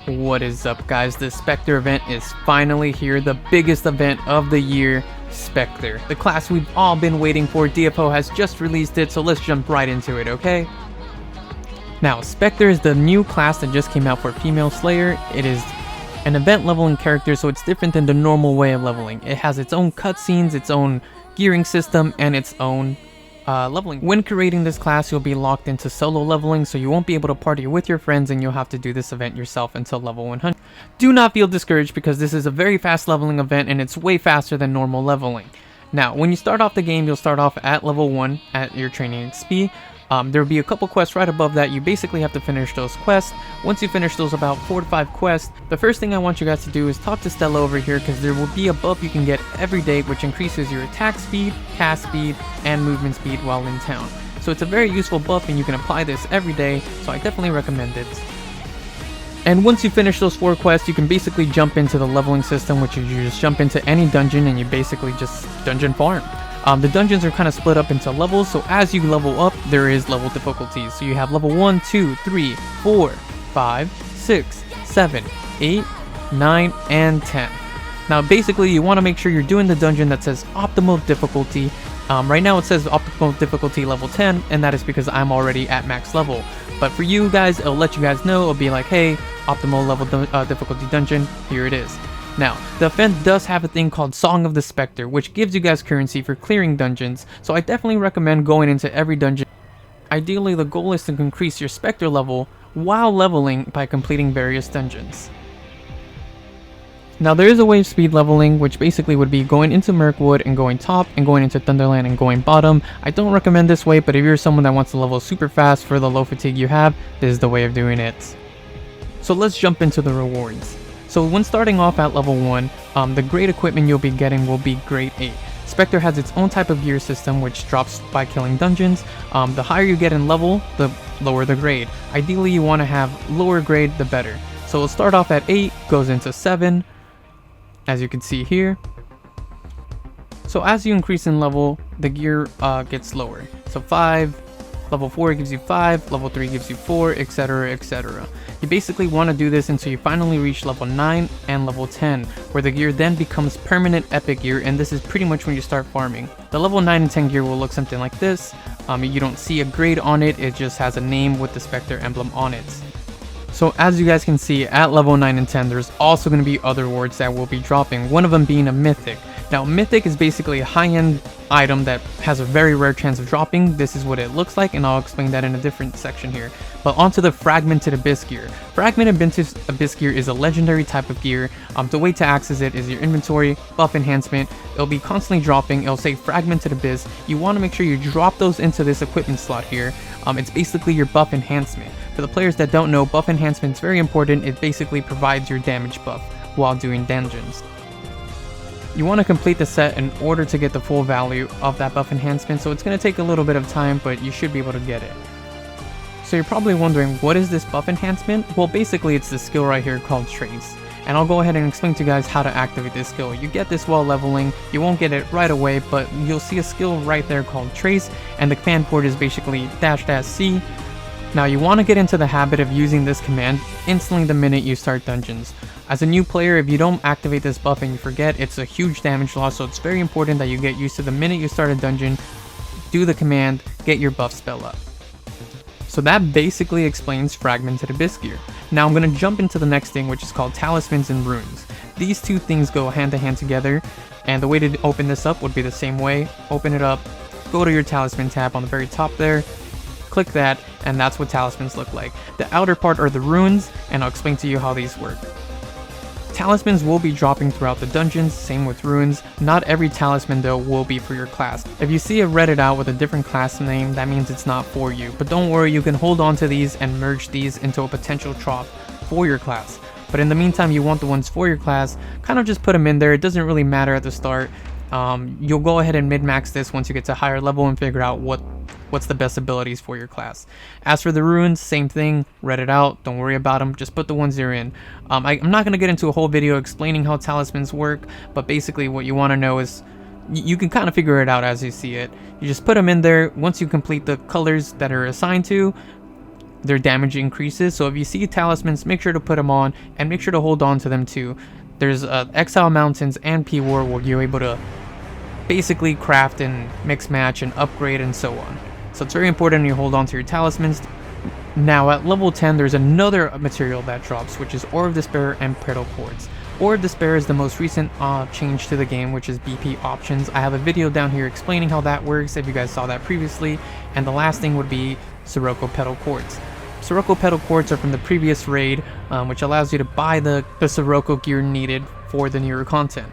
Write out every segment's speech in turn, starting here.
What is up, guys? The Spectre event is finally here, the biggest event of the year, Spectre. The class we've all been waiting for. DFO has just released it, so let's jump right into it, okay? Now, Spectre is the new class that just came out for Female Slayer. It is an event leveling character, so it's different than the normal way of leveling. It has its own cutscenes, its own gearing system, and its own leveling. When creating this class, you'll be locked into solo leveling, so you won't be able to party with your friends and you'll have to do this event yourself until level 100. Do not feel discouraged because this is a very fast leveling event and it's way faster than normal leveling. Now, when you start off the game, you'll start off at level 1 at your training XP. There will be a couple quests right above that. You basically have to finish those quests. Once you finish those about 4 to 5 quests, the first thing I want you guys to do is talk to Stella over here, because there will be a buff you can get every day which increases your attack speed, cast speed, and movement speed while in town. So it's a very useful buff and you can apply this every day, so I definitely recommend it. And once you finish those 4 quests, you can basically jump into the leveling system, which is you just jump into any dungeon and you basically just dungeon farm. The dungeons are kind of split up into levels, so as you level up, there is level difficulties. So you have level 1, 2, 3, 4, 5, 6, 7, 8, 9, and 10. Now basically you want to make sure you're doing the dungeon that says optimal difficulty. Right now it says optimal difficulty level 10, and that is because I'm already at max level. But for you guys, it'll let you guys know, it'll be like, hey, optimal level difficulty dungeon, here it is. Now, the event does have a thing called Song of the Spectre, which gives you guys currency for clearing dungeons, so I definitely recommend going into every dungeon. Ideally, the goal is to increase your Spectre level while leveling by completing various dungeons. Now, there is a way of speed leveling, which basically would be going into Mirkwood and going top, and going into Thunderland and going bottom. I don't recommend this way, but if you're someone that wants to level super fast for the low fatigue you have, this is the way of doing it. So let's jump into the rewards. So when starting off at level 1, the grade equipment you'll be getting will be grade 8. Spectre has its own type of gear system which drops by killing dungeons. The higher you get in level, the lower the grade. Ideally you want to have lower grade, the better. So we'll start off at 8, goes into 7, as you can see here. So as you increase in level, the gear gets lower. So 5, level 4 gives you 5, level 3 gives you 4, etc, etc. You basically want to do this until you finally reach level 9 and level 10, where the gear then becomes permanent epic gear, and this is pretty much when you start farming. The level 9 and 10 gear will look something like this. You don't see a grade on it, it just has a name with the Spectre emblem on it. So as you guys can see, at level 9 and 10, there's also going to be other rewards that will be dropping, one of them being a Mythic. Now, Mythic is basically a high-end item that has a very rare chance of dropping. This is what it looks like, and I'll explain that in a different section here. But onto the Fragmented Abyss gear. Fragmented Abyss gear is a legendary type of gear. The way to access it is your inventory, buff enhancement. It'll be constantly dropping. It'll say Fragmented Abyss. You want to make sure you drop those into this equipment slot here. It's basically your buff enhancement. For the players that don't know, buff enhancement is very important. It basically provides your damage buff while doing dungeons. You want to complete the set in order to get the full value of that buff enhancement, so it's going to take a little bit of time, but you should be able to get it. So you're probably wondering, what is this buff enhancement? Well, basically it's this skill right here called Trace. And I'll go ahead and explain to you guys how to activate this skill. You get this while leveling. You won't get it right away, but you'll see a skill right there called Trace, and the command port is basically --C. Now you want to get into the habit of using this command instantly the minute you start dungeons. As a new player, if you don't activate this buff and you forget, it's a huge damage loss, so it's very important that you get used to the minute you start a dungeon, do the command, get your buff spell up. So that basically explains Fragmented Abyss gear. Now I'm going to jump into the next thing, which is called Talismans and Runes. These two things go hand to hand together, and the way to open this up would be the same way. Open it up, go to your Talisman tab on the very top there, click that, and that's what talismans look like. The outer part are the runes, and I'll explain to you how these work. Talismans will be dropping throughout the dungeons, same with runes. Not every talisman though will be for your class. If you see it redded out with a different class name, that means it's not for you. But don't worry, you can hold on to these and merge these into a potential trough for your class. But in the meantime, you want the ones for your class, kind of just put them in there. It doesn't really matter at the start. You'll go ahead and mid-max this once you get to higher level and figure out what's the best abilities for your class. As for the runes, same thing, read it out, don't worry about them, just put the ones you're in. I'm not going to get into a whole video explaining how talismans work, but basically what you want to know is you can kind of figure it out as you see it. You just put them in there. Once you complete the colors that are assigned to, their damage increases. So if you see talismans, make sure to put them on and make sure to hold on to them too. There's Exile Mountains and P-War where you're able to basically craft and mix match and upgrade and so on. So it's very important you hold on to your talismans. Now at level 10 there's another material that drops, which is Ore of Despair and Petal Quartz. Ore of Despair is the most recent change to the game, which is BP options. I have a video down here explaining how that works if you guys saw that previously. And the last thing would be Sirocco Petal Quartz. Sirocco Petal Quartz are from the previous raid, which allows you to buy the Sirocco gear needed for the newer content.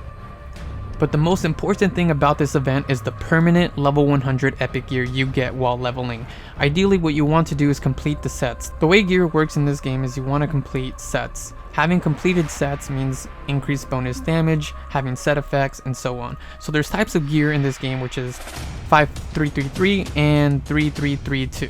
But the most important thing about this event is the permanent level 100 epic gear you get while leveling. Ideally what you want to do is complete the sets. The way gear works in this game is you want to complete sets. Having completed sets means increased bonus damage, having set effects, and so on. So there's types of gear in this game, which is 5333 and 3332.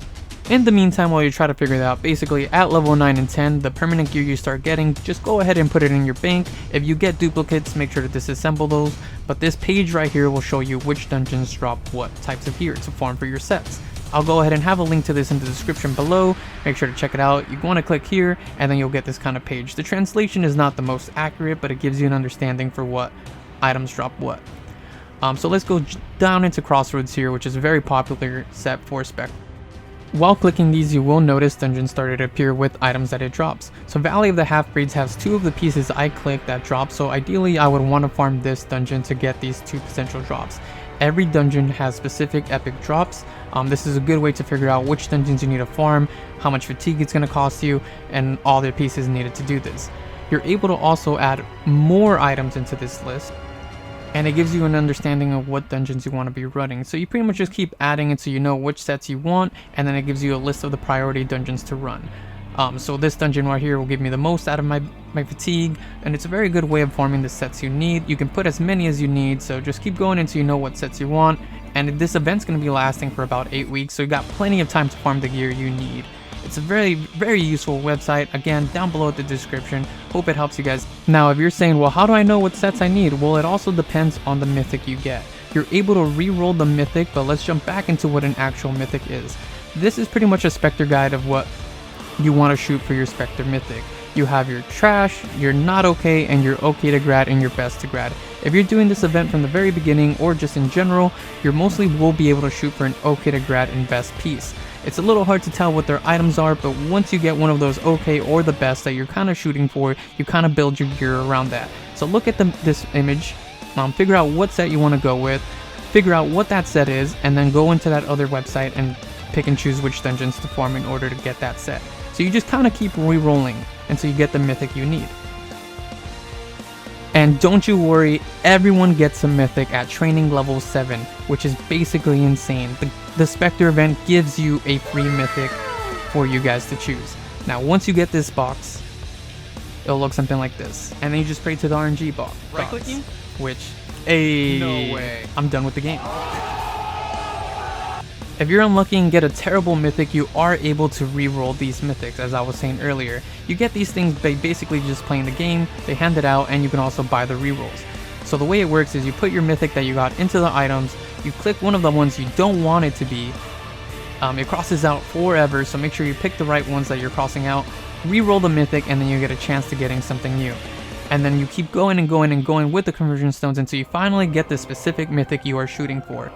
In the meantime, while you try to figure it out, basically at level 9 and 10, the permanent gear you start getting, just go ahead and put it in your bank. If you get duplicates, make sure to disassemble those. But this page right here will show you which dungeons drop what types of gear to farm for your sets. I'll go ahead and have a link to this in the description below. Make sure to check it out. You want to click here and then you'll get this kind of page. The translation is not the most accurate, but it gives you an understanding for what items drop what. So let's go down into Crossroads here, which is a very popular set for Spectre. While clicking these, you will notice dungeons started to appear with items that it drops. So Valley of the Half-Breeds has 2 of the pieces I clicked that drop, so ideally I would want to farm this dungeon to get these 2 potential drops. Every dungeon has specific epic drops. This is a good way to figure out which dungeons you need to farm, how much fatigue it's going to cost you, and all the pieces needed to do this. You're able to also add more items into this list, and it gives you an understanding of what dungeons you want to be running. So you pretty much just keep adding until you know which sets you want, and then it gives you a list of the priority dungeons to run. So this dungeon right here will give me the most out of my fatigue, and it's a very good way of farming the sets you need. You can put as many as you need, so just keep going until you know what sets you want. And this event's going to be lasting for about 8 weeks, so you got plenty of time to farm the gear you need. It's a very, very useful website. Again, down below in the description. Hope it helps you guys. Now, if you're saying, well, how do I know what sets I need? Well, it also depends on the mythic you get. You're able to re-roll the mythic, but let's jump back into what an actual mythic is. This is pretty much a Spectre guide of what you want to shoot for your Spectre mythic. You have your trash, your not okay, and your okay to grad, and your best to grad. If you're doing this event from the very beginning or just in general, you mostly will be able to shoot for an okay to grad and best piece. It's a little hard to tell what their items are, but once you get one of those okay or the best that you're kind of shooting for, you kind of build your gear around that. So look at this image, figure out what set you want to go with, figure out what that set is, and then go into that other website and pick and choose which dungeons to farm in order to get that set. So you just kind of keep re-rolling until you get the mythic you need. And don't you worry, everyone gets a mythic at training level 7, which is basically insane. The Spectre event gives you a free mythic for you guys to choose. Now, once you get this box, it'll look something like this. And then you just pray to the RNG box. Right-clicking? Which, hey, no way. I'm done with the game. If you're unlucky and get a terrible mythic, you are able to re-roll these mythics, as I was saying earlier. You get these things by basically just playing the game, they hand it out, and you can also buy the re-rolls. So the way it works is you put your mythic that you got into the items, you click one of the ones you don't want it to be, it crosses out forever, so make sure you pick the right ones that you're crossing out, re-roll the mythic, and then you get a chance to getting something new. And then you keep going and going and going with the conversion stones until you finally get the specific mythic you are shooting for.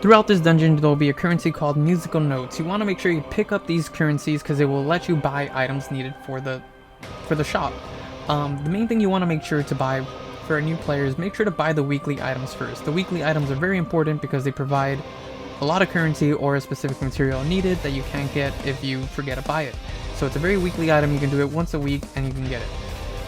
Throughout this dungeon, there will be a currency called musical notes. You want to make sure you pick up these currencies because it will let you buy items needed for the shop. The main thing you want to make sure to buy for new players, make sure to buy the weekly items first. The weekly items are very important because they provide a lot of currency or a specific material needed that you can't get if you forget to buy it. So it's a very weekly item. You can do it once a week and you can get it.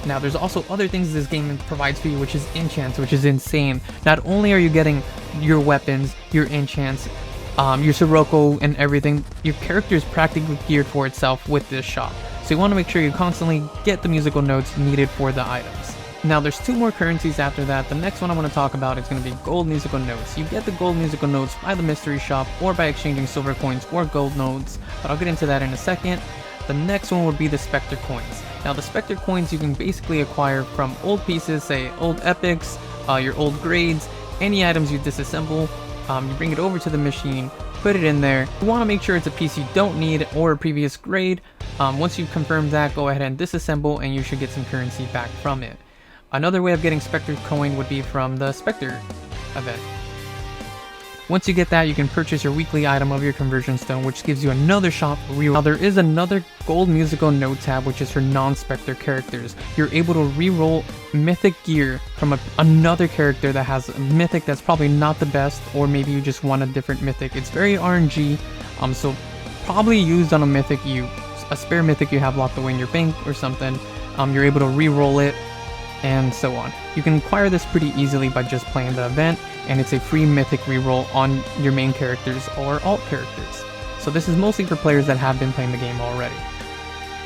Now, there's also other things this game provides for you, which is enchants, which is insane. Not only are you getting your weapons, your enchants, your Sirocco and everything, your character is practically geared for itself with this shop. So you want to make sure you constantly get the musical notes needed for the items. Now, there's 2 more currencies after that. The next one I want to talk about is going to be gold musical notes. You get the gold musical notes by the mystery shop or by exchanging silver coins for gold notes, but I'll get into that in a second. The next one would be the Spectre coins. Now, the Spectre coins you can basically acquire from old pieces, say old epics, your old grades, any items you disassemble. You bring it over to the machine, put it in there. You want to make sure it's a piece you don't need or a previous grade. Once you confirm that, go ahead and disassemble and you should get some currency back from it. Another way of getting Spectre coin would be from the Spectre event. Once you get that, you can purchase your weekly item of your conversion stone, which gives you another shop reroll. Now there is another gold musical note tab, which is for non-Spectre characters. You're able to reroll mythic gear from another character that has a mythic that's probably not the best, or maybe you just want a different mythic. It's very RNG, so probably used on a mythic a spare mythic you have locked away in your bank or something. You're able to re-roll it and so on. You can acquire this pretty easily by just playing the event, and it's a free mythic reroll on your main characters or alt characters. So this is mostly for players that have been playing the game already.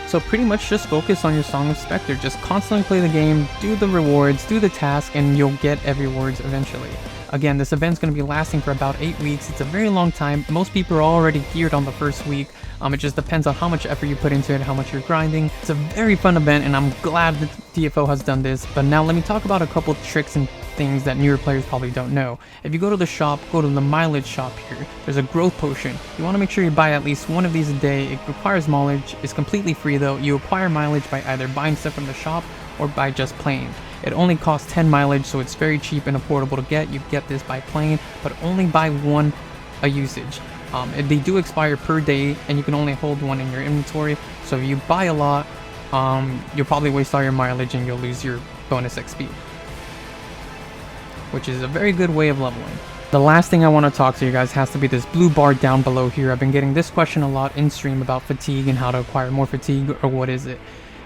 So pretty much just focus on your Song of Spectre. Just constantly play the game, do the rewards, do the task, and you'll get every rewards eventually. Again, this event's going to be lasting for about 8 weeks. It's a very long time. Most people are already geared on the first week. It just depends on how much effort you put into it, how much you're grinding. It's a very fun event, and I'm glad that DFO has done this. But now let me talk about a couple tricks and things that newer players probably don't know. If you go to the shop, go to the mileage shop here. There's a growth potion. You want to make sure you buy at least one of these a day. It requires mileage. It's completely free though. You acquire mileage by either buying stuff from the shop or by just playing. It only costs 10 mileage, so it's very cheap and affordable to get. You get this by playing, but only buy one a usage. They do expire per day, and you can only hold one in your inventory. So if you buy a lot, you'll probably waste all your mileage and you'll lose your bonus XP, which is a very good way of leveling. The last thing I want to talk to you guys has to be this blue bar down below here. I've been getting this question a lot in stream about fatigue and how to acquire more fatigue, or what is it?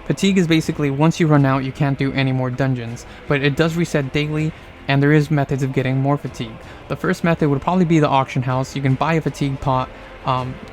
Fatigue is basically once you run out, you can't do any more dungeons, but it does reset daily, and there is methods of getting more fatigue. The first method would probably be the auction house. You can buy a fatigue pot,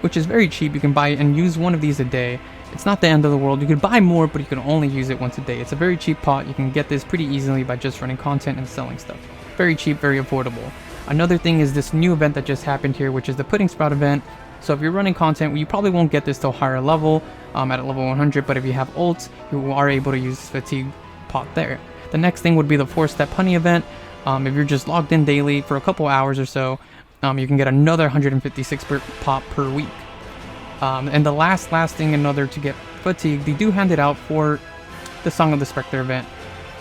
which is very cheap. You can buy and use one of these a day. It's not the end of the world. You could buy more, but you can only use it once a day. It's a very cheap pot. You can get this pretty easily by just running content and selling stuff. Very cheap, very affordable. Another thing is this new event that just happened here, which is the Pudding Sprout event. So if you're running content, you probably won't get this till higher level, at level 100, but if you have ults, you are able to use fatigue pot there. The next thing would be the 4-step honey event. If you're just logged in daily for a couple hours or so, you can get another 156 pot per week. And the last thing in order to get fatigue, they do hand it out for the Song of the Spectre event.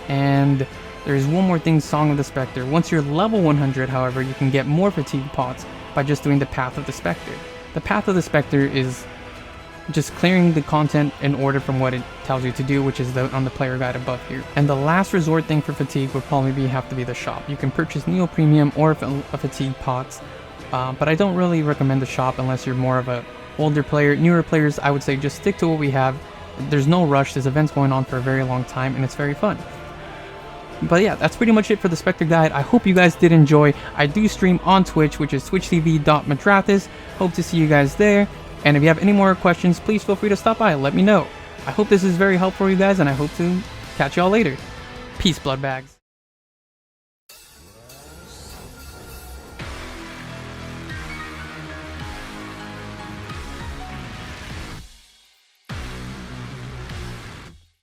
And there's one more thing, Song of the Spectre. Once you're level 100, however, you can get more fatigue pots by just doing the Path of the Spectre. The Path of the Spectre is just clearing the content in order from what it tells you to do, which is on the player guide above here. And the last resort thing for fatigue would probably have to be the shop. You can purchase Neo Premium or a fatigue pots, but I don't really recommend the shop unless you're more of a older player. Newer players, I would say just stick to what we have. There's no rush. This event's going on for a very long time, and it's very fun. But yeah, that's pretty much it for the Spectre guide. I hope you guys did enjoy. I do stream on Twitch, which is twitch.tv/Medrathis. Hope to see you guys there. And if you have any more questions, please feel free to stop by and let me know. I hope this is very helpful for you guys, and I hope to catch y'all later. Peace, blood bags.